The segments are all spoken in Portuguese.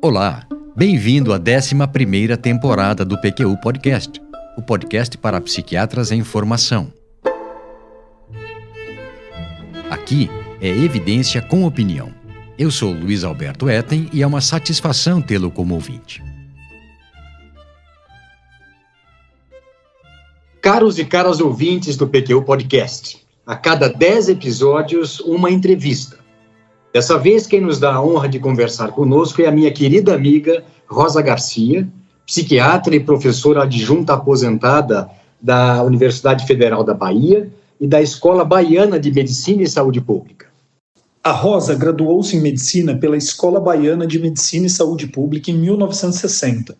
Olá, bem-vindo à 11ª temporada do PQU Podcast, o podcast para psiquiatras em formação. Aqui é evidência com opinião. Eu sou Luiz Alberto Etten e é uma satisfação tê-lo como ouvinte. Caros e caras ouvintes do PQU Podcast, a cada 10 episódios, uma entrevista. Dessa vez, quem nos dá a honra de conversar conosco é a minha querida amiga Rosa Garcia, psiquiatra e professora adjunta aposentada da Universidade Federal da Bahia e da Escola Baiana de Medicina e Saúde Pública. A Rosa graduou-se em Medicina pela Escola Baiana de Medicina e Saúde Pública em 1960.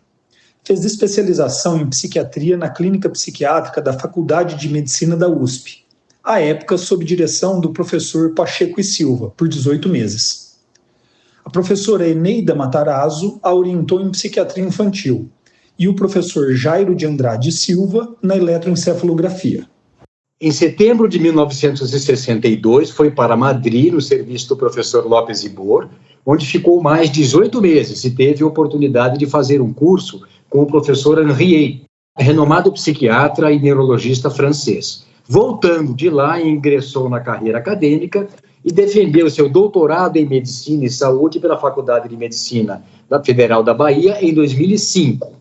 Fez especialização em psiquiatria na Clínica Psiquiátrica da Faculdade de Medicina da USP, à época sob direção do professor Pacheco e Silva, por 18 meses. A professora Eneida Matarazzo a orientou em psiquiatria infantil e o professor Jairo de Andrade Silva na eletroencefalografia. Em setembro de 1962, foi para Madrid, no serviço do professor Lopes Ibor, onde ficou mais 18 meses e teve a oportunidade de fazer um curso com o professor Henriet, renomado psiquiatra e neurologista francês. Voltando de lá, ingressou na carreira acadêmica e defendeu seu doutorado em Medicina e Saúde pela Faculdade de Medicina da Federal da Bahia em 2005.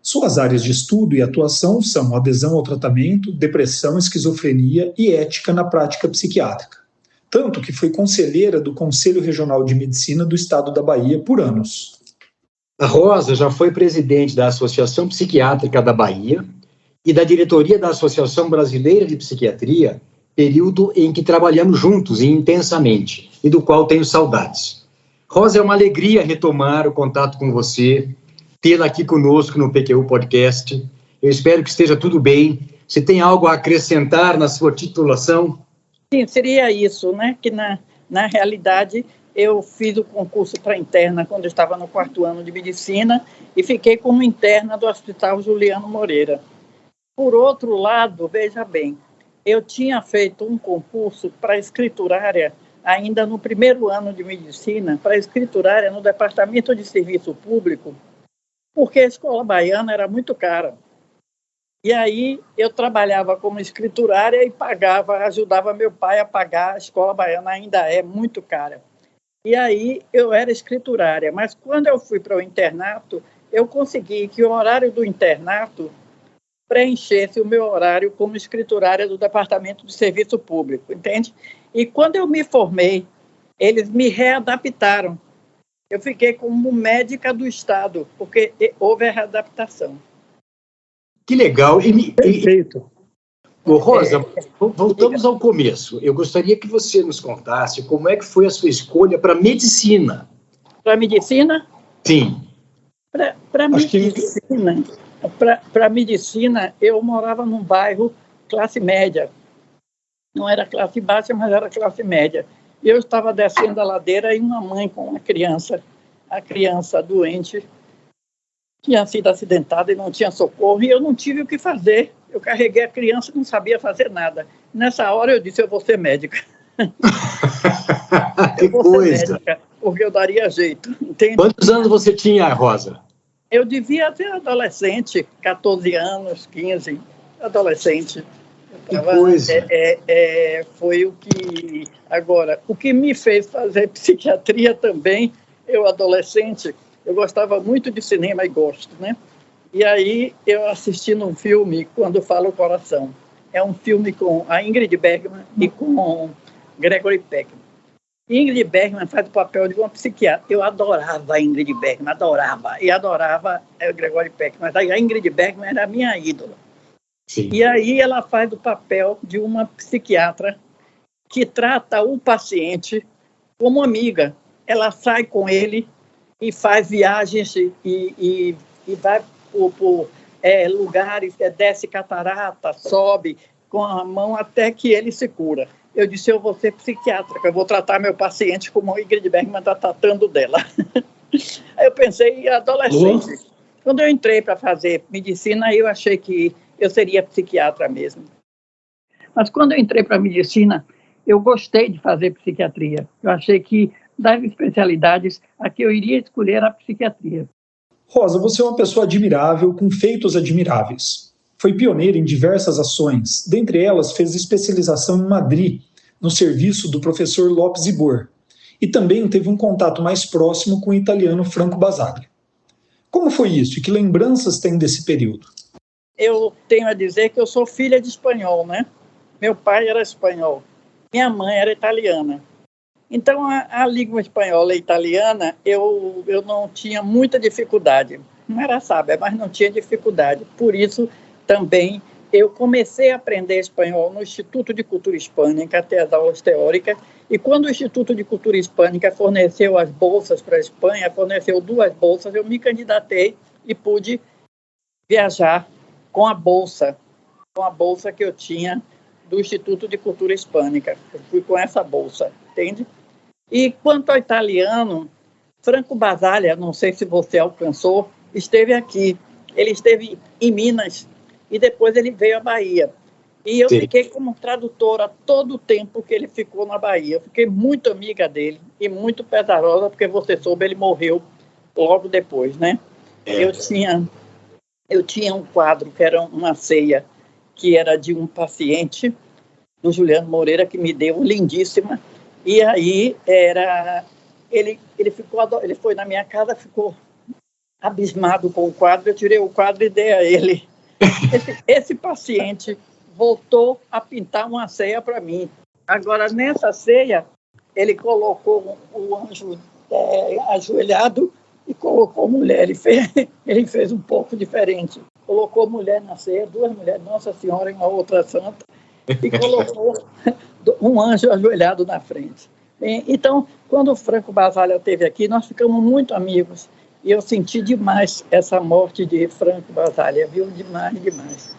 Suas áreas de estudo e atuação são adesão ao tratamento, depressão, esquizofrenia e ética na prática psiquiátrica. Tanto que foi conselheira do Conselho Regional de Medicina do Estado da Bahia por anos. A Rosa já foi presidente da Associação Psiquiátrica da Bahia e da diretoria da Associação Brasileira de Psiquiatria, período em que trabalhamos juntos e intensamente, e do qual tenho saudades. Rosa, é uma alegria retomar o contato com você, tê-la aqui conosco no PQU Podcast. Eu espero que esteja tudo bem. Você tem algo a acrescentar na sua titulação? Sim, seria isso, né? Que na realidade eu fiz o concurso para interna quando eu estava no 4º ano de medicina e fiquei como interna do Hospital Juliano Moreira. Por outro lado, veja bem, eu tinha feito um concurso para escriturária ainda no 1º ano de medicina, para escriturária no Departamento de Serviço Público, porque a escola baiana era muito cara. E aí eu trabalhava como escriturária e ajudava meu pai a pagar. A escola baiana ainda é muito cara. E aí eu era escriturária, mas quando eu fui para o internato, eu consegui que o horário do internato preenchesse o meu horário como escriturária do Departamento de Serviço Público, entende? E quando eu me formei, eles me readaptaram. Eu fiquei como médica do Estado, porque houve a readaptação. Que legal. Perfeito. Rosa, voltamos ao começo. Eu gostaria que você nos contasse como é que foi a sua escolha para medicina. Para medicina? Sim. Para medicina... Para medicina, eu morava num bairro classe média. Não era classe baixa, mas era classe média. E eu estava descendo a ladeira e uma mãe com uma criança, a criança doente, tinha sido acidentada e não tinha socorro, e eu não tive o que fazer. Eu carreguei a criança e não sabia fazer nada. Nessa hora eu disse, eu vou ser médica. Que coisa! Médica, porque eu daria jeito, entende? Quantos anos você tinha, Rosa? Eu devia ser adolescente, 14 anos, 15, adolescente. Que coisa! Foi o que... Agora, o que me fez fazer psiquiatria também, eu adolescente, eu gostava muito de cinema e gosto, né? E aí eu assisti num filme, Quando Fala o Coração. É um filme com a Ingrid Bergman e com Gregory Peck. Ingrid Bergman faz o papel de uma psiquiatra. Eu adorava a Ingrid Bergman, adorava o Gregory Peck, mas a Ingrid Bergman era a minha ídola. Sim. E aí ela faz o papel de uma psiquiatra que trata o paciente como amiga. Ela sai com ele e faz viagens e vai por lugares, desce catarata, sobe com a mão até que ele se cura. Eu disse, eu vou ser psiquiatra, eu vou tratar meu paciente como a Ingrid Bergman está tratando dela. Aí eu pensei, adolescente. Quando eu entrei para fazer medicina, eu achei que eu seria psiquiatra mesmo. Mas quando eu entrei para a medicina, eu gostei de fazer psiquiatria. Eu achei que, das especialidades, a que eu iria escolher era a psiquiatria. Rosa, você é uma pessoa admirável, com feitos admiráveis. Foi pioneira em diversas ações. Dentre elas, fez especialização em Madrid, no serviço do professor Lopes Ibor. E também teve um contato mais próximo com o italiano Franco Basaglia. Como foi isso e que lembranças tem desse período? Eu tenho a dizer que eu sou filha de espanhol, né? Meu pai era espanhol, minha mãe era italiana. Então, a língua espanhola e italiana, eu não tinha muita dificuldade. Não era sábia, mas não tinha dificuldade. Por isso, também, eu comecei a aprender espanhol no Instituto de Cultura Hispânica, até as aulas teóricas. E quando o Instituto de Cultura Hispânica forneceu as bolsas para a Espanha, forneceu 2 bolsas, eu me candidatei e pude viajar com a bolsa que eu tinha do Instituto de Cultura Hispânica. Eu fui com essa bolsa, entende? E quanto ao italiano, Franco Basaglia, não sei se você alcançou, esteve aqui. Ele esteve em Minas e depois ele veio à Bahia. E eu fiquei como tradutora todo o tempo que ele ficou na Bahia. Eu fiquei muito amiga dele e muito pesarosa, porque você soube, ele morreu logo depois, né? Eu tinha um quadro que era uma ceia, que era de um paciente, do Juliano Moreira, que me deu, lindíssima. E aí ele foi na minha casa, ficou abismado com o quadro. Eu tirei o quadro e dei a ele. Esse paciente voltou a pintar uma ceia para mim. Agora, nessa ceia, ele colocou o anjo ajoelhado e colocou mulher. Ele fez um pouco diferente. Colocou mulher na ceia, 2 mulheres, Nossa Senhora e uma outra santa, e colocou um anjo ajoelhado na frente. Então, quando o Franco Basaglia esteve aqui, nós ficamos muito amigos. E eu senti demais essa morte de Franco Basaglia, viu? Demais.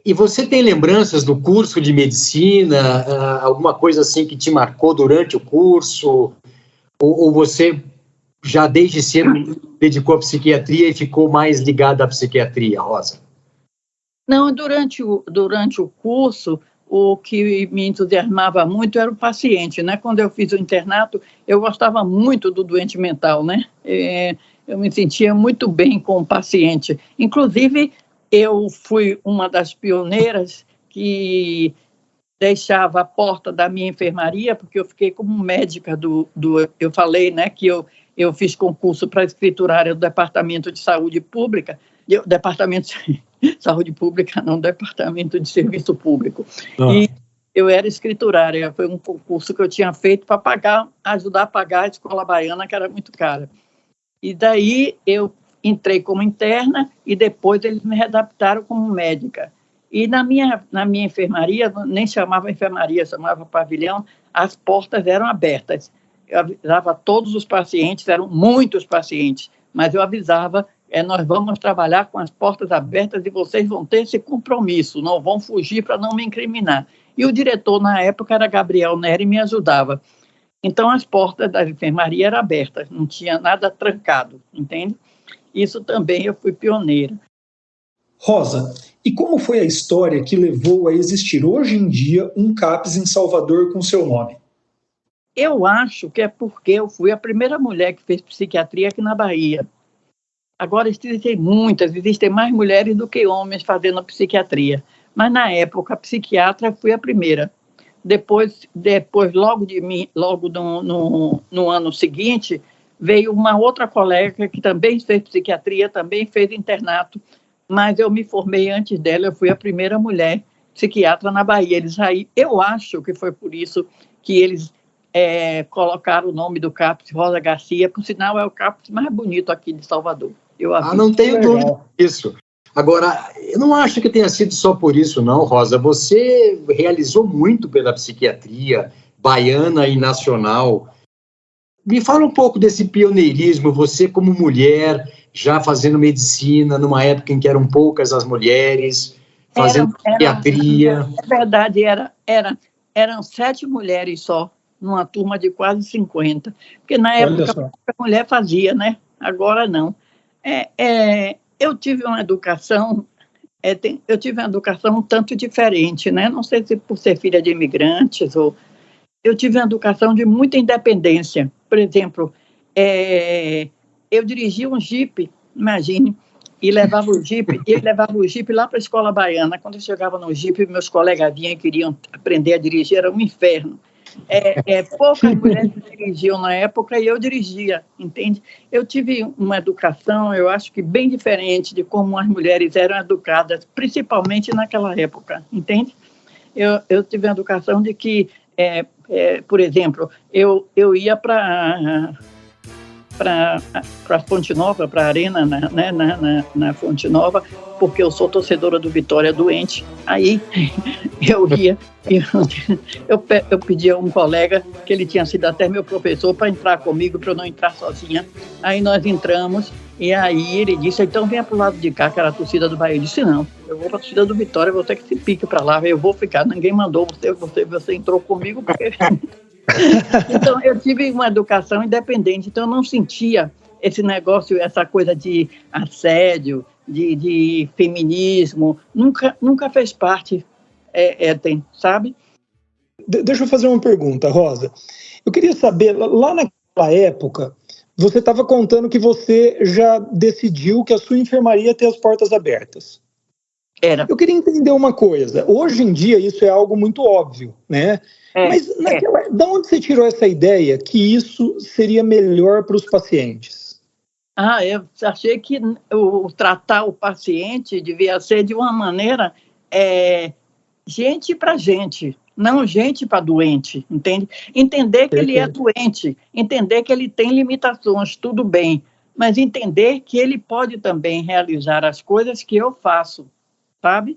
E você tem lembranças do curso de medicina, alguma coisa assim que te marcou durante o curso? Ou você já desde cedo dedicou à psiquiatria e ficou mais ligada à psiquiatria, Rosa? Não, durante o curso, o que me entusiasmava muito era o paciente, né? Quando eu fiz o internato, eu gostava muito do doente mental, né? Eu me sentia muito bem com o paciente. Inclusive, eu fui uma das pioneiras que deixava a porta da minha enfermaria, porque eu fiquei como médica eu falei, né, que eu fiz concurso para escriturária do Departamento de Saúde Pública, Departamento de Saúde Pública, não, Departamento de Serviço Público. E eu era escriturária, foi um concurso que eu tinha feito para ajudar a pagar a escola baiana, que era muito cara. E daí eu entrei como interna e depois eles me readaptaram como médica. E na minha enfermaria, nem chamava enfermaria, chamava pavilhão, as portas eram abertas. Eu avisava todos os pacientes, eram muitos pacientes, mas eu avisava, nós vamos trabalhar com as portas abertas e vocês vão ter esse compromisso, não vão fugir para não me incriminar. E o diretor, na época, era Gabriel Neri, e me ajudava. Então, as portas da enfermaria eram abertas, não tinha nada trancado, entende? Isso também eu fui pioneira. Rosa, e como foi a história que levou a existir hoje em dia um CAPS em Salvador com seu nome? Eu acho que é porque eu fui a primeira mulher que fez psiquiatria aqui na Bahia. Agora existem mais mulheres do que homens fazendo psiquiatria. Mas na época, a psiquiatra foi a primeira. Depois logo de mim, logo no ano seguinte, veio uma outra colega que também fez psiquiatria, também fez internato, mas eu me formei antes dela, eu fui a primeira mulher psiquiatra na Bahia. Eu acho que foi por isso que eles colocaram o nome do CAPS Rosa Garcia, por sinal é o CAPS mais bonito aqui de Salvador. Não tenho dúvida disso. Agora, eu não acho que tenha sido só por isso, não, Rosa. Você realizou muito pela psiquiatria baiana e nacional. Me fala um pouco desse pioneirismo, você como mulher, já fazendo medicina, numa época em que eram poucas as mulheres, fazendo psiquiatria. É verdade, eram 7 mulheres só, numa turma de quase 50. Porque na época a mulher fazia, né? Agora não. Eu tive uma educação Eu tive uma educação um tanto diferente, né? Não sei se por ser filha de imigrantes ou... Eu tive uma educação de muita independência. Por exemplo, eu dirigia um jipe, imagine, e levava o jipe lá para a escola baiana. Quando eu chegava no jipe, meus colegas vinham e queriam aprender a dirigir, era um inferno. Poucas mulheres dirigiam na época e eu dirigia, entende? Eu tive uma educação, eu acho que bem diferente de como as mulheres eram educadas, principalmente naquela época, entende? Eu tive uma educação de que, por exemplo, eu ia para Fonte Nova, para a Arena, né, na Fonte Nova, porque eu sou torcedora do Vitória doente. Aí eu ia, eu pedi a um colega, que ele tinha sido até meu professor, para entrar comigo, para eu não entrar sozinha. Aí nós entramos, e aí ele disse, então venha para o lado de cá, que era a torcida do Bahia. Eu disse, não, eu vou para a torcida do Vitória, você que se pique para lá, eu vou ficar, ninguém mandou, você entrou comigo, porque... Então, eu tive uma educação independente, então eu não sentia esse negócio, essa coisa de assédio, de feminismo, nunca fez parte, sabe? Deixa eu fazer uma pergunta, Rosa. Eu queria saber, lá naquela época, você estava contando que você já decidiu que a sua enfermaria ia ter as portas abertas. Era. Eu queria entender uma coisa. Hoje em dia isso é algo muito óbvio, né? Mas de onde você tirou essa ideia que isso seria melhor para os pacientes? Eu achei que tratar o paciente devia ser de uma maneira gente para gente, não gente para doente, entende? Entender que ele é doente, entender que ele tem limitações, tudo bem, mas entender que ele pode também realizar as coisas que eu faço, sabe?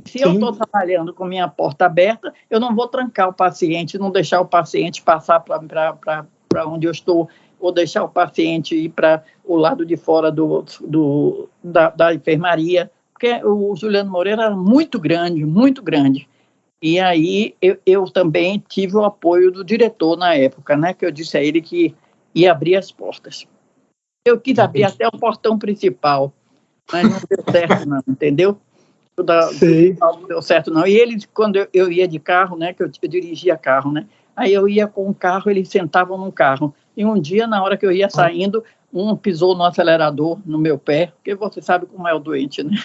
Se eu estou trabalhando com minha porta aberta, eu não vou trancar o paciente, não deixar o paciente passar para onde eu estou, ou deixar o paciente ir para o lado de fora da enfermaria, porque o Juliano Moreira era muito grande, muito grande. E aí eu também tive o apoio do diretor na época, né, que eu disse a ele que ia abrir as portas. Eu quis abrir até o portão principal, mas não deu certo não, entendeu? Não deu certo não. E ele, quando eu ia de carro, né, que eu dirigia carro, né, aí eu ia com o carro, eles sentavam no carro. E um dia, na hora que eu ia saindo, um pisou no acelerador no meu pé, porque você sabe como é o doente, né?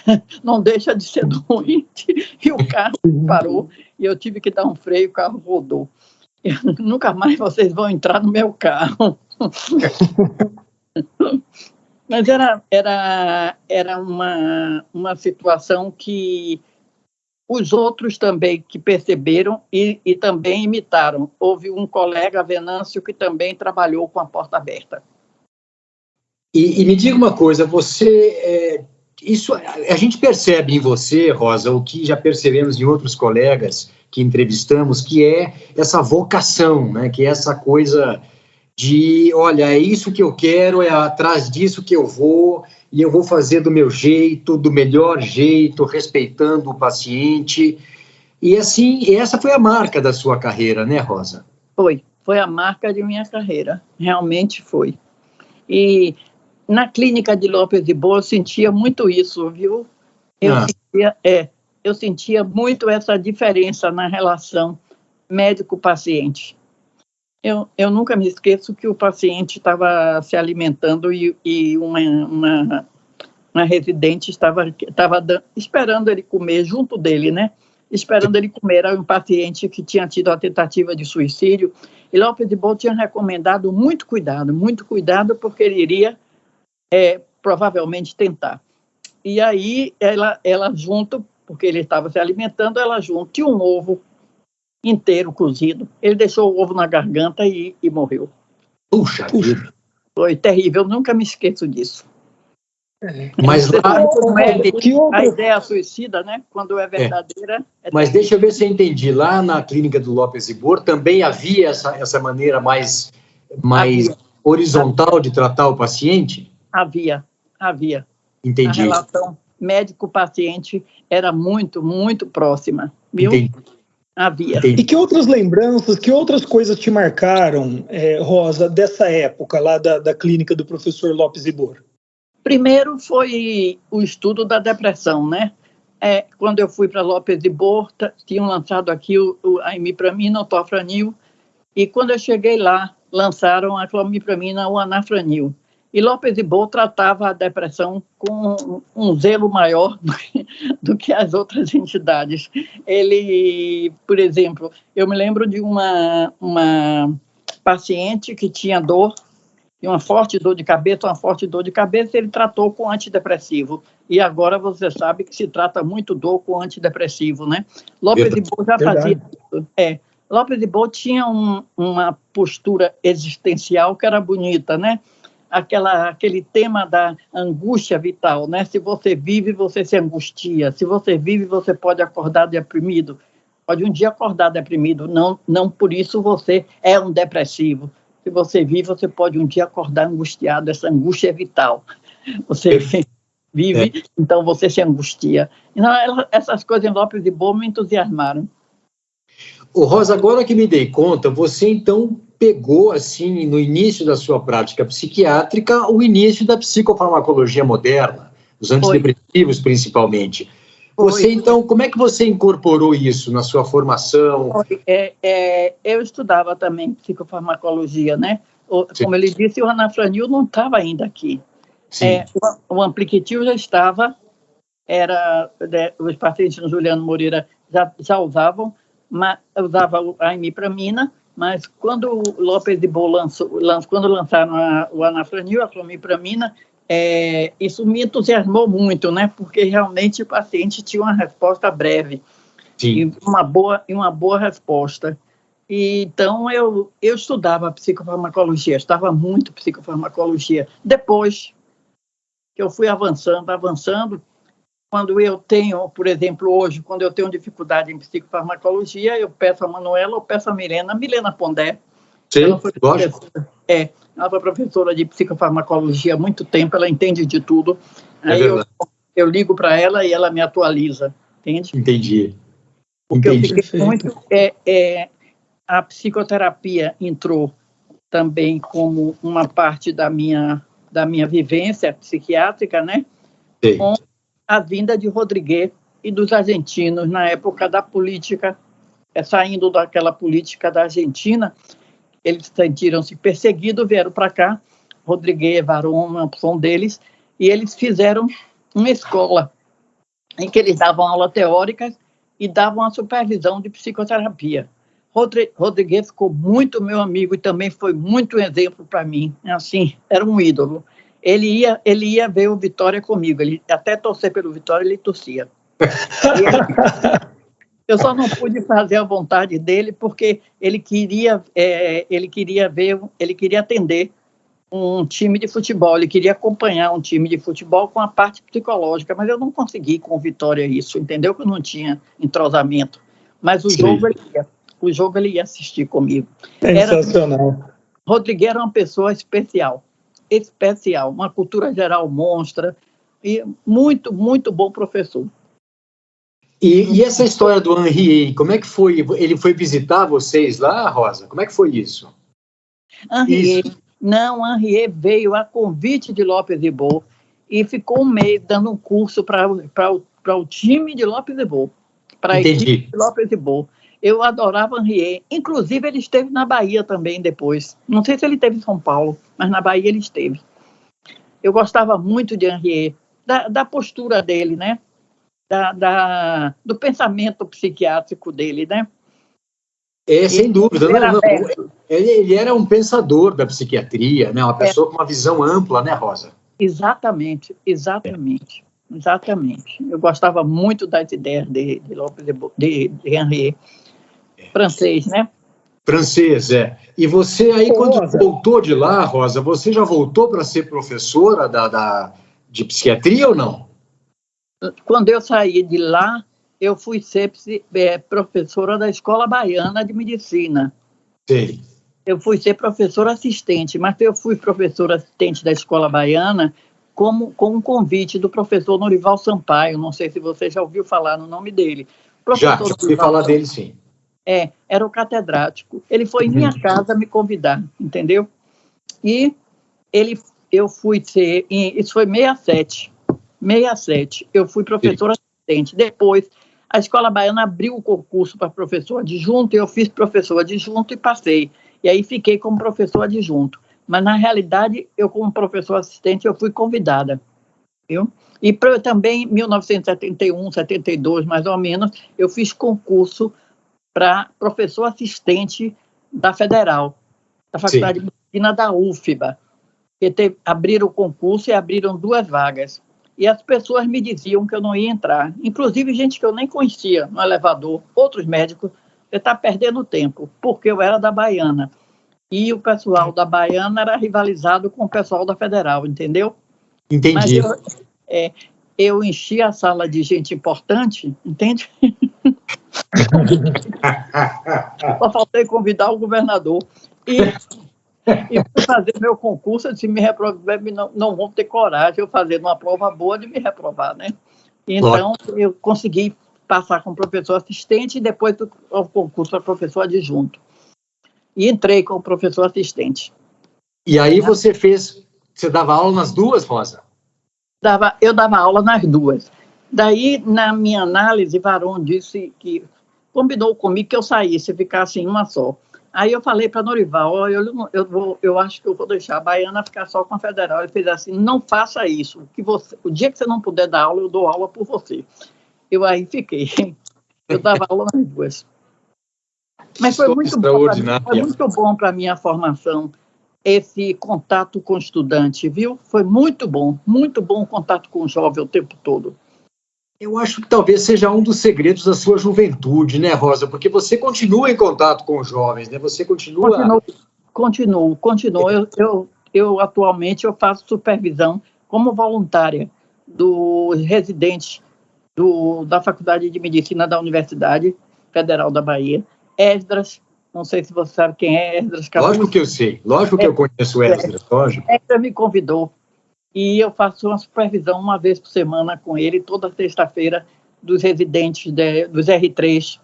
Não deixa de ser doente. E o carro parou, e eu tive que dar um freio, o carro rodou. Nunca mais vocês vão entrar no meu carro. Mas era uma situação que os outros também que perceberam e também imitaram. Houve um colega, Venâncio, que também trabalhou com a porta aberta. E me diga uma coisa, isso a gente percebe em você, Rosa, o que já percebemos em outros colegas que entrevistamos, que é essa vocação, né, que é essa coisa de, olha, é isso que eu quero, é atrás disso que eu vou, e eu vou fazer do meu jeito, do melhor jeito, respeitando o paciente. E assim, essa foi a marca da sua carreira, né, Rosa? Foi a marca de minha carreira, realmente foi. E na clínica de Lopes de Boa eu sentia muito isso, viu? Eu sentia muito essa diferença na relação médico-paciente. Eu nunca me esqueço que o paciente estava se alimentando e uma residente estava esperando ele comer junto dele, né? Esperando ele comer. Era um paciente que tinha tido a tentativa de suicídio. E Lopes de Boa tinha recomendado muito cuidado, porque ele iria provavelmente tentar. E aí ela junto, porque ele estava se alimentando, ela junto, tinha um ovo inteiro cozido, ele deixou o ovo na garganta e morreu. Puxa vida. Foi terrível, eu nunca me esqueço disso. Mas a ideia suicida, né, quando é verdadeira... Mas deixa eu ver se eu entendi, lá na clínica do Lopes de Boa também havia essa maneira mais horizontal de tratar o paciente? Havia. Entendi. A relação médico-paciente era muito, muito próxima, viu? Entendi. Havia. E que outras lembranças, que outras coisas te marcaram, Rosa, dessa época lá da clínica do professor Lopes de Boa? Primeiro foi o estudo da depressão, né? quando eu fui para Lopes de Boa, tinham lançado aqui a imipramina, o tofranil, e quando eu cheguei lá, lançaram a clomipramina, o anafranil. E Lopes de Boa tratava a depressão com um zelo maior do que as outras entidades. Ele, por exemplo, eu me lembro de uma paciente que tinha dor, uma forte dor de cabeça, ele tratou com antidepressivo. E agora você sabe que se trata muito dor com antidepressivo, né? Lopes de Boa já fazia isso. Lopes de Boa tinha uma postura existencial que era bonita, né? Aquele tema da angústia vital, né? Se você vive, você se angustia. Se você vive, você pode acordar deprimido. Pode um dia acordar deprimido, não por isso você é um depressivo. Se você vive, você pode um dia acordar angustiado, essa angústia é vital. Você vive, então você se angustia. Então, essas coisas em Lopes de Boa me entusiasmaram. Ô, Rosa, agora que me dei conta, você então pegou, assim, no início da sua prática psiquiátrica, o início da psicofarmacologia moderna, os antidepressivos principalmente. Você, então, como é que você incorporou isso na sua formação? Eu estudava também psicofarmacologia, né? Como ele disse, o anafranil não estava ainda aqui. O ampliquitil já estava, os pacientes no Juliano Moreira já usavam, usava a imipramina, mas quando o Lopes de Boa quando lançaram o anafranil, a clomipramina, isso me entusiasmou muito, né? Porque realmente o paciente tinha uma resposta breve. Sim. E uma boa resposta. E, então, eu estudava psicofarmacologia, estava muito psicofarmacologia. Depois que eu fui avançando, quando eu tenho, por exemplo, hoje, quando eu tenho dificuldade em psicofarmacologia, eu peço a Manuela ou peço a Milena Pondé. Sim, Ela foi professora de psicofarmacologia há muito tempo, ela entende de tudo. Aí eu ligo para ela e ela me atualiza, entende? Entendi. Porque eu fiquei muito... a psicoterapia entrou também como uma parte da minha vivência psiquiátrica, né? Sim. Com a vinda de Rodrigues e dos argentinos na época da política, saindo daquela política da Argentina, eles sentiram-se perseguidos, vieram para cá, Rodrigues, Varón, uma opção deles, e eles fizeram uma escola em que eles davam aula teórica e davam a supervisão de psicoterapia. Rodrigues ficou muito meu amigo e também foi muito um exemplo para mim, assim, era um ídolo. Ele ia ver o Vitória comigo, ele até torcer pelo Vitória, ele torcia. Eu só não pude fazer a vontade dele porque ele queria atender um time de futebol, ele queria acompanhar um time de futebol com a parte psicológica, mas eu não consegui com o Vitória isso, entendeu? Que eu não tinha entrosamento. Mas o jogo ele ia assistir comigo. Sensacional. Rodrigues era uma pessoa especial, uma cultura geral monstra e muito, muito bom professor. E essa história do Henriet, como é que foi? Ele foi visitar vocês lá, Rosa? Como é que foi isso? Henriet veio a convite de Lopes de Boa e ficou um mês dando um curso para o time de Lopes de Boa, para a equipe de Lopes de Boa. Eu adorava Henriet, inclusive ele esteve na Bahia também depois. Não sei se ele esteve em São Paulo, mas na Bahia ele esteve. Eu gostava muito de Henriet, da postura dele, né? Do pensamento psiquiátrico dele, né? Sem dúvida. Ele era um pensador da psiquiatria, né? Uma pessoa com uma visão ampla, né, Rosa? Exatamente. Eu gostava muito das ideias de Lopes de Henriet. Francês, né? Francês, E você aí, quando voltou de lá, Rosa, você já voltou para ser professora de psiquiatria ou não? Quando eu saí de lá, eu fui ser professora da Escola Baiana de Medicina. Sim. Eu fui ser professora assistente, mas eu fui professora assistente da Escola Baiana com um convite do professor Norival Sampaio. Não sei se você já ouviu falar no nome dele. Já ouvi falar dele, sim. Era o catedrático. Ele foi em minha casa me convidar, entendeu? E eu fui ser... Isso foi 67. Eu fui professora assistente. Depois, a Escola Baiana abriu o concurso para professor adjunto, e eu fiz professor adjunto e passei. E aí fiquei como professor adjunto. Mas, na realidade, eu, como professor assistente, eu fui convidada, viu? E também, em 1971, 72, mais ou menos, eu fiz concurso para professor assistente da Federal, da Faculdade de Medicina da UFBA. Abriram o concurso e abriram 2 vagas. E as pessoas me diziam que eu não ia entrar. Inclusive, gente que eu nem conhecia no elevador, outros médicos, você está perdendo tempo, porque eu era da Baiana. E o pessoal da Baiana era rivalizado com o pessoal da Federal, entendeu? Entendi. Mas eu enchi a sala de gente importante, entende? Só faltei convidar o governador. E fui fazer meu concurso, eu disse, me reprovar, não vão ter coragem eu fazer uma prova boa de me reprovar, né? Então, eu consegui passar como professor assistente e depois o concurso para professor adjunto. E entrei como professor assistente. E aí você dava aula nas 2, Rosa? Eu dava aula nas 2. Daí, na minha análise, Varon disse que combinou comigo que eu saísse, ficasse em uma só. Aí eu falei para Norival, eu acho que eu vou deixar a Baiana ficar só com a Federal. Ele fez assim, não faça isso. O dia que você não puder dar aula, eu dou aula por você. Eu aí fiquei. Eu dava aula nas 2. Mas foi muito bom para a minha formação, esse contato com o estudante, viu? Foi muito bom o contato com o jovem o tempo todo. Eu acho que talvez seja um dos segredos da sua juventude, né, Rosa? Porque você continua em contato com os jovens, né? Você continua... Continuo. Eu atualmente eu faço supervisão como voluntária dos residentes da Faculdade de Medicina da Universidade Federal da Bahia, Esdras, não sei se você sabe quem é Esdras Campos. Lógico que eu sei, lógico que eu conheço Esdras, lógico. Esdras me convidou e eu faço uma supervisão uma vez por semana com ele, toda sexta-feira, dos residentes dos R3,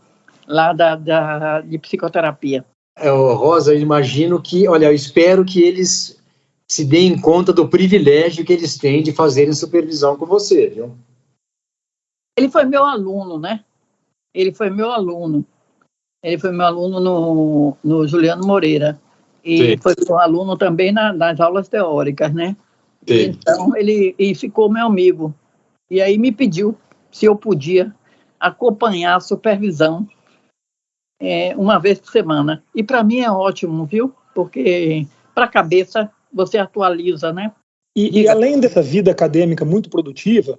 lá de psicoterapia. Rosa, eu imagino que, eu espero que eles se deem conta do privilégio que eles têm de fazerem supervisão com você, viu? Ele foi meu aluno, né? Ele foi meu aluno no Juliano Moreira. E foi meu aluno também nas aulas teóricas, né? Então, ele ficou meu amigo. E aí me pediu se eu podia acompanhar a supervisão uma vez por semana. E para mim é ótimo, viu? Porque para a cabeça você atualiza, né? E além dessa vida acadêmica muito produtiva,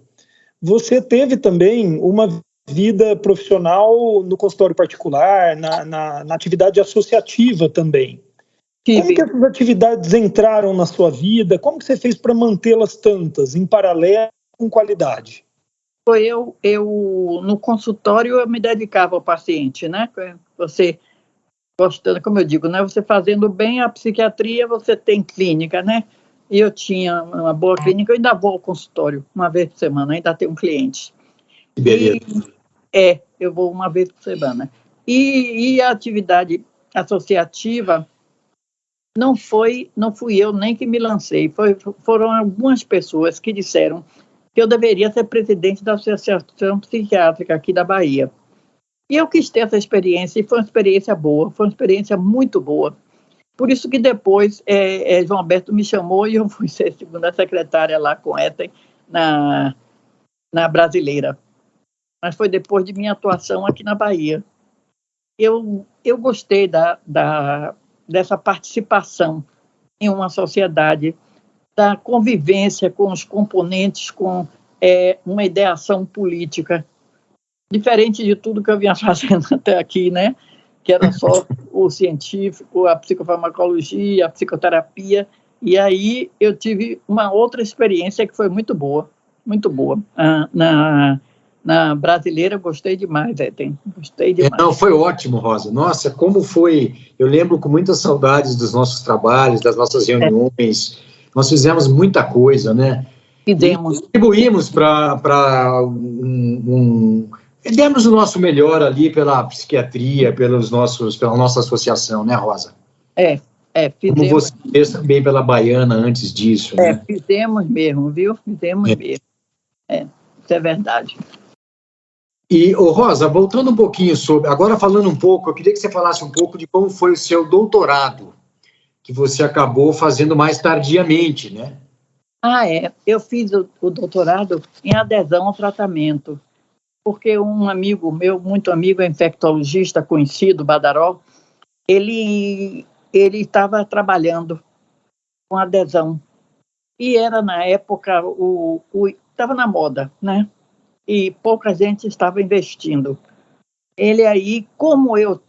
você teve também uma vida profissional no consultório particular, na atividade associativa também. Como que essas atividades entraram na sua vida? Como que você fez para mantê-las tantas, em paralelo, com qualidade? Eu no consultório, eu me dedicava ao paciente, né? Você gostando, como eu digo, né? Você fazendo bem a psiquiatria, você tem clínica, né? E eu tinha uma boa clínica, eu ainda vou ao consultório uma vez por semana, ainda tenho um cliente. Eu vou uma vez por semana. E a atividade associativa não fui eu nem que me lancei, foram algumas pessoas que disseram que eu deveria ser presidente da Associação Psiquiátrica aqui da Bahia. E eu quis ter essa experiência, e foi uma experiência boa, foi uma experiência muito boa. Por isso que depois João Alberto me chamou e eu fui ser segunda secretária lá com Eten na Brasileira. Mas foi depois de minha atuação aqui na Bahia. Eu gostei dessa participação em uma sociedade, da convivência com os componentes, com uma ideação política, diferente de tudo que eu vinha fazendo até aqui, né? Que era só o científico, a psicofarmacologia, a psicoterapia, e aí eu tive uma outra experiência que foi muito boa. Na Brasileira, eu gostei demais, gostei demais. Não, foi ótimo, Rosa. Nossa, como foi... Eu lembro com muitas saudades dos nossos trabalhos, das nossas reuniões. Nós fizemos muita coisa, né? Fizemos. Contribuímos demos o nosso melhor ali pela psiquiatria, pela nossa associação, né, Rosa? Fizemos. Como você fez também pela Baiana antes disso, né? Fizemos mesmo, viu? Fizemos mesmo. Isso é verdade. E, Rosa, voltando um pouquinho agora falando um pouco, eu queria que você falasse um pouco de como foi o seu doutorado, que você acabou fazendo mais tardiamente, né? Eu fiz o doutorado em adesão ao tratamento, porque um amigo meu, muito amigo, infectologista conhecido, Badaró, ele estava trabalhando com adesão. E era, na época, estava na moda, né? E pouca gente estava investindo. Ele aí, como eu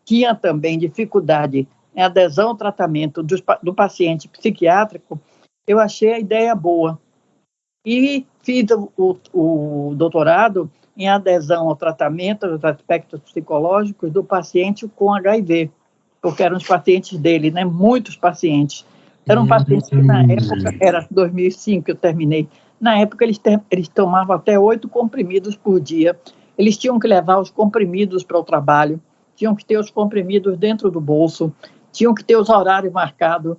tinha também dificuldade em adesão ao tratamento do paciente psiquiátrico, eu achei a ideia boa. E fiz o doutorado em adesão ao tratamento dos aspectos psicológicos do paciente com HIV, porque eram os pacientes dele, né? Muitos pacientes. Eram pacientes que, na época, era 2005 que eu terminei, na época eles tomavam até 8 comprimidos por dia, eles tinham que levar os comprimidos para o trabalho, tinham que ter os comprimidos dentro do bolso, tinham que ter os horários marcados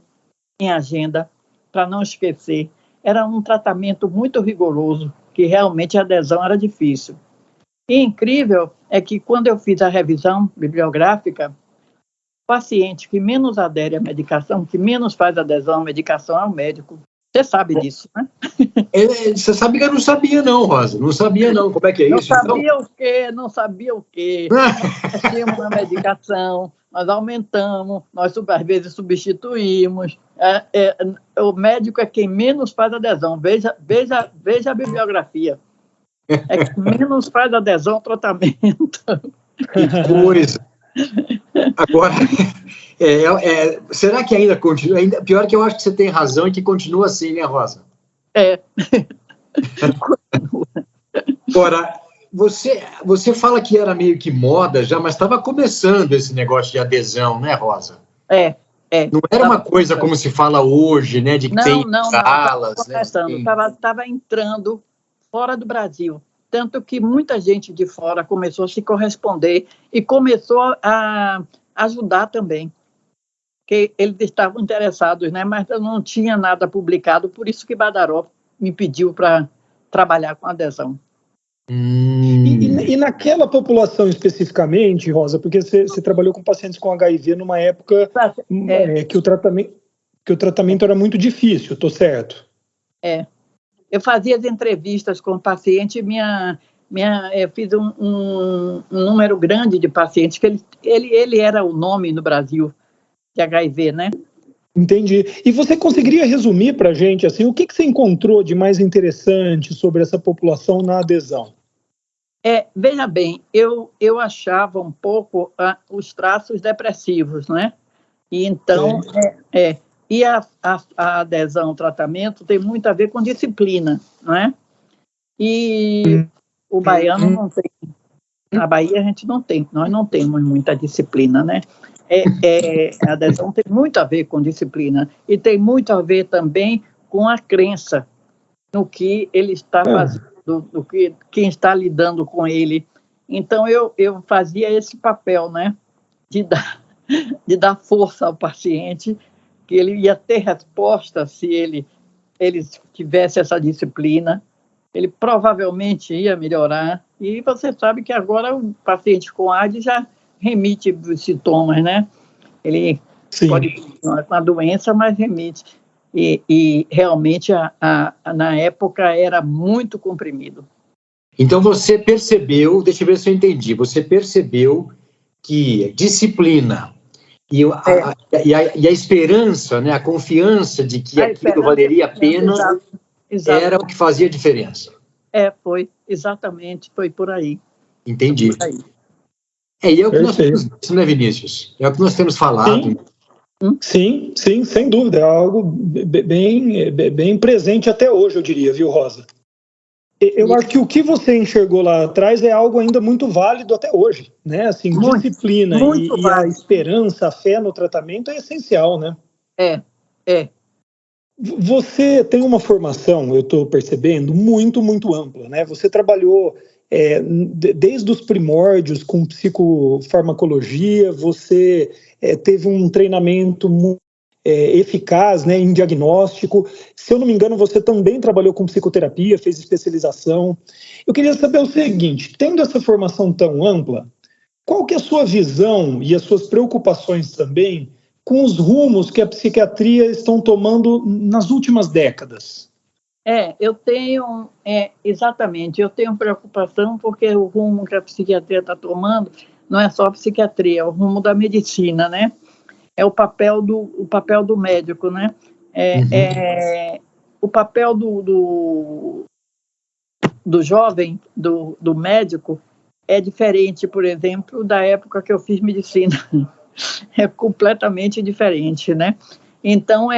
em agenda, para não esquecer. Era um tratamento muito rigoroso, que realmente a adesão era difícil. E incrível é que, quando eu fiz a revisão bibliográfica, o paciente que menos adere à medicação, que menos faz adesão à medicação, é o médico. Você sabe disso, né? Você sabe que eu não sabia não, Rosa. Não sabia não. Como é que é isso? Não sabia o quê. Nós tínhamos a medicação, nós aumentamos, nós às vezes substituímos. O médico é quem menos faz adesão. Veja a bibliografia. É quem menos faz adesão ao tratamento. Que coisa. Agora, será que ainda continua? Pior que eu acho que você tem razão e que continua assim, né, Rosa? Agora, você fala que era meio que moda já, mas estava começando esse negócio de adesão, né, Rosa? Não era uma coisa como se fala hoje, né, de que tem salas. Estava entrando fora do Brasil. Tanto que muita gente de fora começou a se corresponder e começou a ajudar também. Que eles estavam interessados, né? Mas eu não tinha nada publicado, por isso que Badaró me pediu para trabalhar com adesão. E naquela população especificamente, Rosa, porque você trabalhou com pacientes com HIV numa época que o tratamento era muito difícil, estou certo? Eu fazia as entrevistas com o paciente, eu fiz um número grande de pacientes, que ele era o nome no Brasil de HIV, né? Entendi. E você conseguiria resumir para a gente, assim, o que você encontrou de mais interessante sobre essa população na adesão? Veja bem, eu achava um pouco os traços depressivos, né? E então, e a adesão ao tratamento tem muito a ver com disciplina, não é? E o baiano não tem. Na Bahia a gente não tem, nós não temos muita disciplina, né? A adesão tem muito a ver com disciplina e tem muito a ver também com a crença no que ele está fazendo, do que quem está lidando com ele. Então eu fazia esse papel, né? De dar força ao paciente, que ele ia ter resposta se ele tivesse essa disciplina, ele provavelmente ia melhorar. E você sabe que agora o paciente com AIDS já remite os sintomas, né? Ele pode continuar com a doença, mas remite. E realmente, na época, era muito comprimido. Então você percebeu, deixa eu ver se eu entendi, você percebeu que disciplina e a esperança, né, a confiança de que aquilo valeria a pena, exato. Era o que fazia a diferença. Foi, exatamente, foi por aí. Entendi. E é o que nós temos, né, Vinícius? É o que nós temos falado. Sim, sem dúvida, é algo bem presente até hoje, eu diria, viu, Rosa? Eu acho que o que você enxergou lá atrás é algo ainda muito válido até hoje, né? Assim, disciplina e a esperança, a fé no tratamento é essencial, né? Você tem uma formação, eu estou percebendo, muito, muito ampla, né? Você trabalhou desde os primórdios com psicofarmacologia, você teve um treinamento eficaz, né, em diagnóstico. Se eu não me engano, você também trabalhou com psicoterapia, fez especialização. Eu queria saber o seguinte, tendo essa formação tão ampla, qual que é a sua visão e as suas preocupações também com os rumos que a psiquiatria estão tomando nas últimas décadas? Exatamente, eu tenho preocupação porque o rumo que a psiquiatria está tomando não é só a psiquiatria, é o rumo da medicina, né? É o papel do médico, né? O papel do jovem, do médico, é diferente, por exemplo, da época que eu fiz medicina. É completamente diferente, né? Então,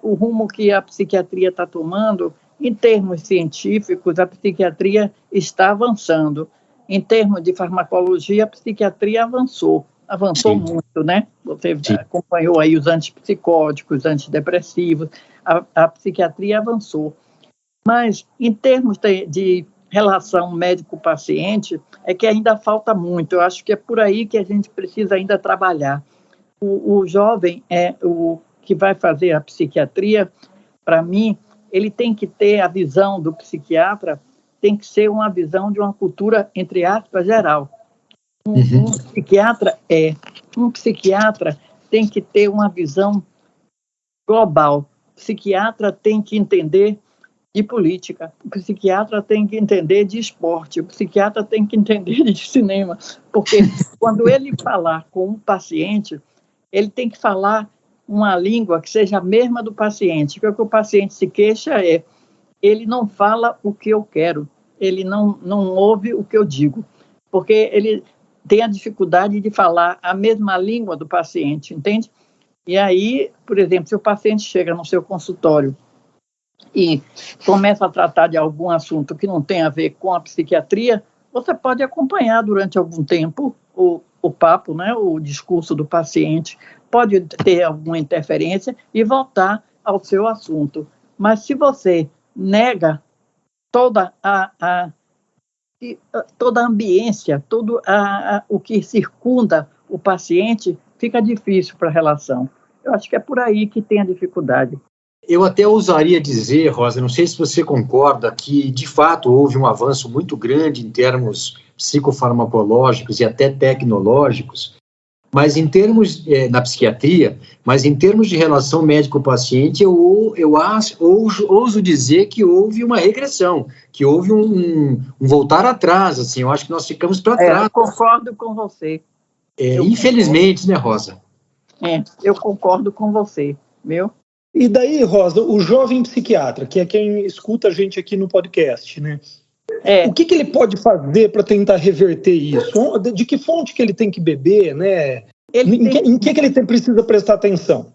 o rumo que a psiquiatria está tomando, em termos científicos, a psiquiatria está avançando. Em termos de farmacologia, a psiquiatria avançou muito, né? Você acompanhou aí os antipsicóticos, antidepressivos, a psiquiatria avançou. Mas, em termos de relação médico-paciente, é que ainda falta muito. Eu acho que é por aí que a gente precisa ainda trabalhar. O jovem, o que vai fazer a psiquiatria, para mim, ele tem que ter a visão do psiquiatra, tem que ser uma visão de uma cultura, entre aspas, geral. Um psiquiatra tem que ter uma visão global. O psiquiatra tem que entender de política, o psiquiatra tem que entender de esporte, o psiquiatra tem que entender de cinema, porque quando ele falar com um paciente, ele tem que falar uma língua que seja a mesma do paciente, porque o que o paciente se queixa ele não fala o que eu quero, ele não ouve o que eu digo, porque ele tem a dificuldade de falar a mesma língua do paciente, entende? E aí, por exemplo, se o paciente chega no seu consultório e começa a tratar de algum assunto que não tem a ver com a psiquiatria, você pode acompanhar durante algum tempo o papo, né, o discurso do paciente, pode ter alguma interferência e voltar ao seu assunto. Mas se você nega toda a ambiência, todo o que circunda o paciente, fica difícil para a relação. Eu acho que é por aí que tem a dificuldade. Eu até ousaria dizer, Rosa, não sei se você concorda, que de fato houve um avanço muito grande em termos psicofarmacológicos e até tecnológicos, mas em termos, na psiquiatria, mas em termos de relação médico-paciente, eu ouso dizer que houve uma regressão, que houve um voltar atrás, assim, eu acho que nós ficamos para trás. Eu concordo com você. Infelizmente, né, Rosa? Eu concordo com você, viu? E daí, Rosa, o jovem psiquiatra, que é quem escuta a gente aqui no podcast, né? O que ele pode fazer para tentar reverter isso? De que fonte que ele tem que beber, né? Em que ele precisa prestar atenção?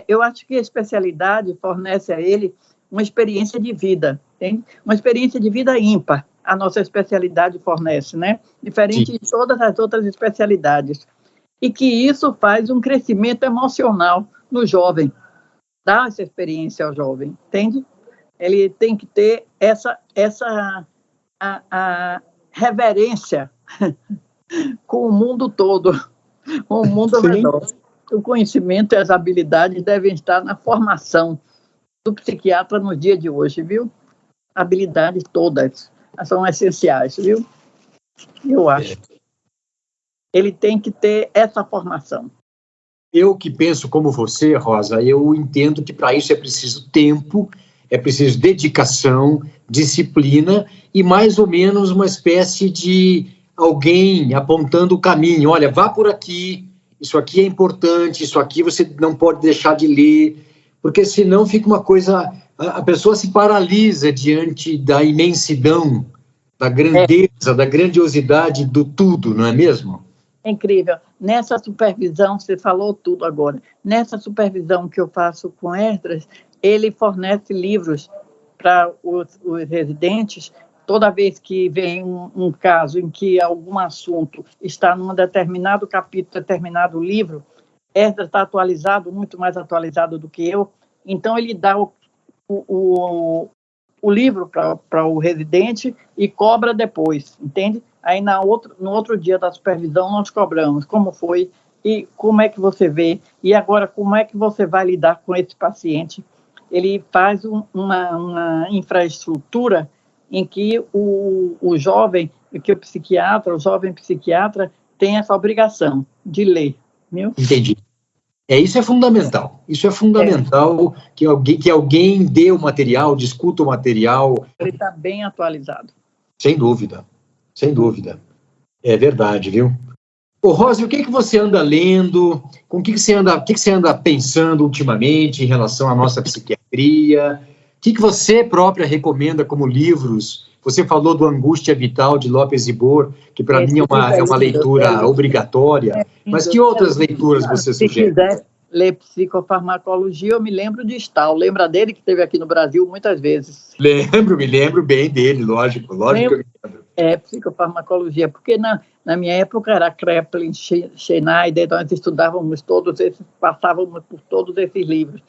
Eu acho que a especialidade fornece a ele uma experiência de vida, tem? Uma experiência de vida ímpar. A nossa especialidade fornece, né? Diferente de todas as outras especialidades. E que isso faz um crescimento emocional no jovem. Dá essa experiência ao jovem, entende? Ele tem que ter a reverência com o mundo todo, com o mundo ao redor. O conhecimento e as habilidades devem estar na formação do psiquiatra no dia de hoje, viu? Habilidades todas são essenciais, viu? Eu acho. Ele tem que ter essa formação. Eu que penso como você, Rosa, eu entendo que para isso é preciso tempo, é preciso dedicação, disciplina e mais ou menos uma espécie de alguém apontando o caminho. Olha, vá por aqui, isso aqui é importante, isso aqui você não pode deixar de ler, porque senão fica uma coisa... A pessoa se paralisa diante da imensidão, da grandeza, da grandiosidade do tudo, não é mesmo? É incrível. Nessa supervisão, você falou tudo agora, nessa supervisão que eu faço com Esdras, ele fornece livros para os residentes. Toda vez que vem um caso em que algum assunto está num determinado capítulo, determinado livro, Esdras está atualizado, muito mais atualizado do que eu, então ele dá o livro para o residente e cobra depois, entende? Aí no outro dia da supervisão nós cobramos como foi E como é que você vê? E agora, como é que você vai lidar com esse paciente? Ele faz uma infraestrutura em que o jovem psiquiatra tem essa obrigação de ler. Viu? Entendi. Isso é fundamental. Isso é fundamental que alguém dê o material, discuta o material. Ele está bem atualizado. Sem dúvida. Sem dúvida. É verdade, viu? Ô, Rosa, o que você anda lendo? Com o que você anda pensando ultimamente em relação à nossa psiquiatria? O que você própria recomenda como livros? Você falou do Angústia Vital, de Lopes Ibor, que para mim é uma leitura obrigatória. Mas que outras leituras você sugere? Se quiser ler psicofarmacologia, eu me lembro de Stahl. Lembra dele, que esteve aqui no Brasil muitas vezes? Me lembro bem dele, lógico que eu me lembro. Psicofarmacologia, porque na minha época era Kraepelin, Schneider, nós estudávamos passávamos por todos esses livros.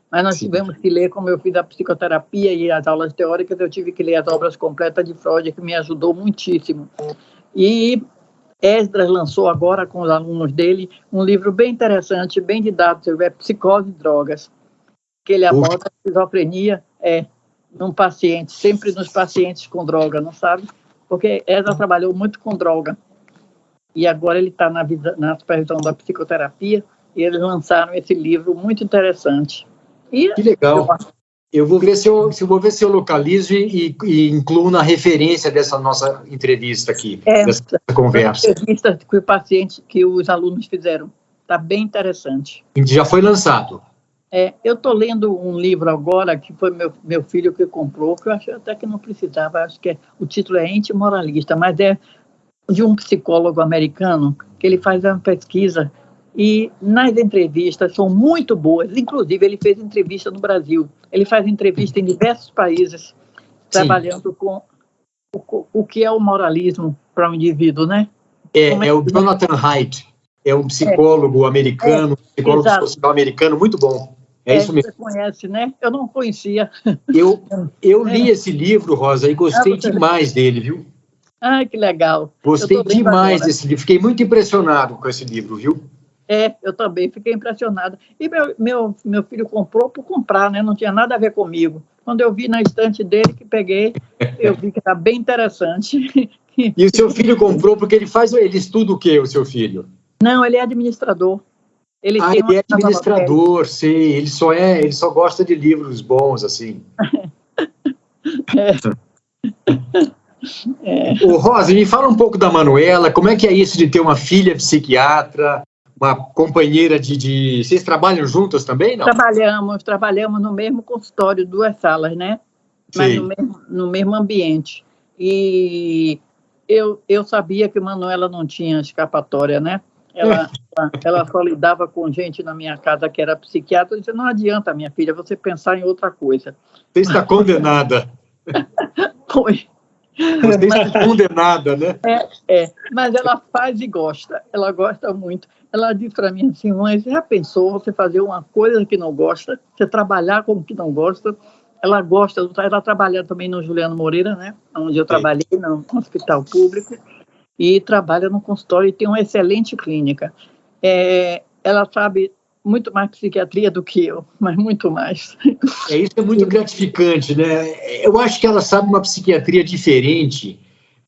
Mas nós tivemos que ler, como eu fiz a psicoterapia e as aulas teóricas, eu tive que ler as obras completas de Freud, que me ajudou muitíssimo. E Esdras lançou agora, com os alunos dele, um livro bem interessante, bem didático, Psicose e Drogas, que ele aborda a esquizofrenia num paciente, sempre nos pacientes com droga, não sabe? Porque Esdras trabalhou muito com droga. E agora ele está na supervisão da psicoterapia, e eles lançaram esse livro muito interessante. Que legal. Eu vou ver se eu localizo e incluo na referência dessa nossa entrevista aqui, dessa conversa. Entrevista que o paciente, que os alunos fizeram. Está bem interessante. Já foi lançado? Eu estou lendo um livro agora, que foi meu filho que comprou, que eu achei até que não precisava, acho que o título é Antimoralista, mas é de um psicólogo americano, que ele faz uma pesquisa. E nas entrevistas são muito boas, inclusive ele fez entrevista no Brasil, ele faz entrevista em diversos países, trabalhando com o que é o moralismo para um indivíduo, né? É o Jonathan Haidt, é um psicólogo americano, psicólogo social americano, muito bom. Isso mesmo. Você conhece, né? Eu não conhecia. Eu li esse livro, Rosa, e gostei demais dele, viu? Que legal. Gostei demais desse livro, fiquei muito impressionado com esse livro, viu? Eu também fiquei impressionada. E meu filho comprou por comprar, né? Não tinha nada a ver comigo. Quando eu vi na estante dele, que peguei, eu vi que está bem interessante. E o seu filho comprou porque ele estuda o quê, o seu filho? Não, ele é administrador. Ele é administrador, sei. Ele só gosta de livros bons, assim. Ô, Rosa, me fala um pouco da Manuela, como é que é isso de ter uma filha psiquiatra, uma companheira de... Vocês trabalham juntas também, não? Trabalhamos no mesmo consultório, 2 salas, né? Mas no mesmo ambiente. E eu sabia que Manuela não tinha escapatória, né? Ela só lidava com gente na minha casa que era psiquiatra. Eu disse, não adianta, minha filha, você pensar em outra coisa. Você está condenada. Foi. Você está condenada, né? Mas ela faz e gosta. Ela gosta muito. Ela disse para mim assim, mãe, você já pensou você fazer uma coisa que não gosta? Você trabalhar como que não gosta? Ela gosta, ela trabalha também no Juliano Moreira, né? Onde eu trabalhei, no hospital público. E trabalha no consultório e tem uma excelente clínica. Ela sabe muito mais psiquiatria do que eu, mas muito mais. Isso é muito gratificante, né? Eu acho que ela sabe uma psiquiatria diferente,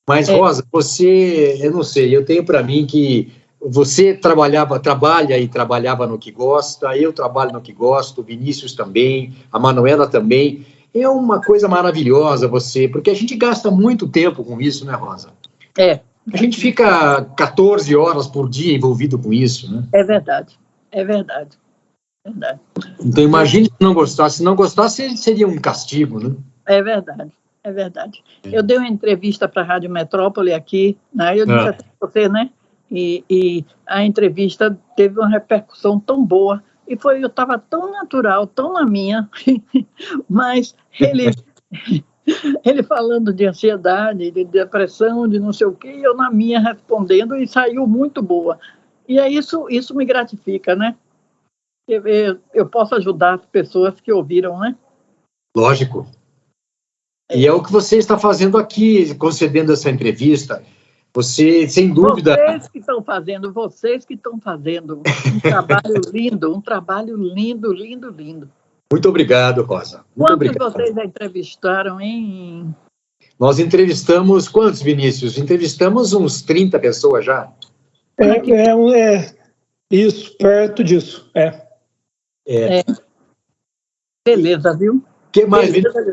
mas, Rosa, eu não sei, eu tenho para mim que você trabalha e trabalhava no que gosta, eu trabalho no que gosto, o Vinícius também, a Manuela também. É uma coisa maravilhosa porque a gente gasta muito tempo com isso, né, Rosa? A gente fica 14 horas por dia envolvido com isso, né? É verdade. Então, imagine se não gostasse. Se não gostasse, seria um castigo, né? É verdade. Eu dei uma entrevista para a Rádio Metrópole aqui, né? Eu disse até você, né? E a entrevista teve uma repercussão tão boa. E eu estava tão natural, tão na minha, mas ele falando de ansiedade, de depressão, de não sei o quê, e eu na minha respondendo, e saiu muito boa. E isso me gratifica, né? Eu posso ajudar as pessoas que ouviram, né? Lógico. E é o que você está fazendo aqui, concedendo essa entrevista. Você, sem dúvida... Vocês que estão fazendo um trabalho lindo. Muito obrigado, Rosa. Muito obrigado. Quantos vocês já entrevistaram, hein? Nós entrevistamos quantos, Vinícius? Entrevistamos uns 30 pessoas já. Isso, perto disso, Beleza, viu? Que mais, beleza de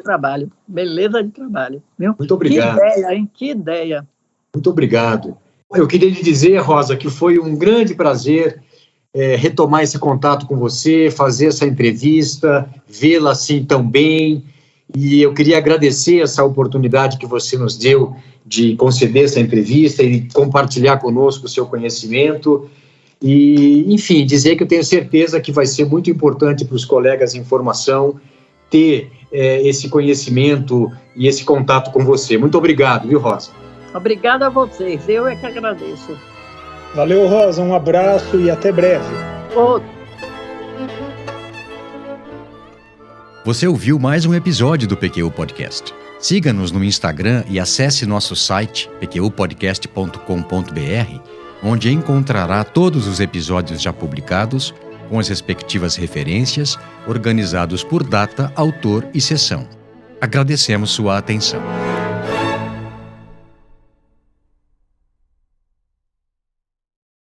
trabalho, viu? Muito obrigado. Que ideia, hein? Que ideia. Muito obrigado. Eu queria lhe dizer, Rosa, que foi um grande prazer retomar esse contato com você, fazer essa entrevista, vê-la assim tão bem, e eu queria agradecer essa oportunidade que você nos deu de conceder essa entrevista e compartilhar conosco o seu conhecimento, e, enfim, dizer que eu tenho certeza que vai ser muito importante para os colegas em formação ter esse conhecimento e esse contato com você. Muito obrigado, viu, Rosa? Obrigada a vocês, eu é que agradeço. Valeu, Rosa, um abraço e até breve. Você ouviu mais um episódio do PQU Podcast. Siga-nos no Instagram e acesse nosso site pqpodcast.com.br, onde encontrará todos os episódios já publicados, com as respectivas referências, organizados por data, autor e sessão. Agradecemos sua atenção.